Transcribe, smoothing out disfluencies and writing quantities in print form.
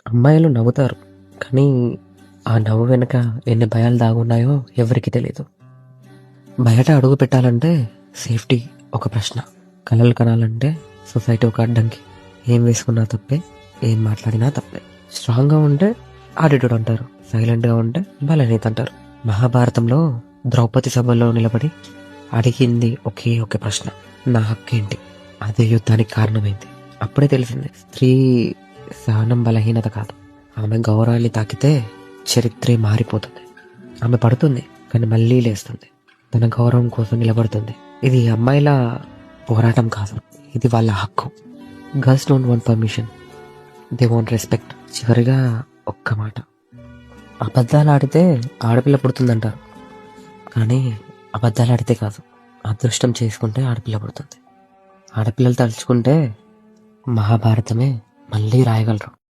అమ్మాయిలు నవ్వుతారు. కానీ ఆ నవ్వు వెనక ఎన్ని భయాలు దాగున్నాయో ఎవరికీ తెలీదు. బయట అడుగు పెట్టాలంటే సేఫ్టీ ఒక ప్రశ్న. కలలు కనాలంటే సొసైటీ ఒక అడ్డంకి. ఏం వేసుకున్నా తప్పే, ఏం మాట్లాడినా తప్పే. స్ట్రాంగ్‌గా ఉంటే యాటిట్యూడ్ అంటారు. సైలెంట్‌గా ఉంటే బలహీనత అంటారు. మహాభారతంలో ద్రౌపది సభలో నిలబడి అడిగింది ఒకే ఒక ప్రశ్న. నా హక్కేంటి? అదే యుద్ధానికి కారణమైంది. అప్పుడే తెలిసింది స్త్రీ సహనం బలహీనత కాదు. ఆమె గౌరవాన్ని తాకితే చరిత్రే మారిపోతుంది. ఆమె పడుతుంది కానీ మళ్ళీ లేస్తుంది. తన గౌరవం కోసం నిలబడుతుంది. ఇది అమ్మాయిల పోరాటం కాదు, ఇది వాళ్ళ హక్కు. Girls don't want permission, they want respect. చివరిగా ఒక్క మాట, అబద్ధాలు ఆడితే ఆడపిల్ల పుడుతుందంటారు. కానీ అబద్ధాలు ఆడితే కాదు, అదృష్టం చేసుకుంటే ఆడపిల్ల పుడుతుంది. ఆడపిల్లలు తలుచుకుంటే మహాభారతమే మళ్ళీ రాయగలరు.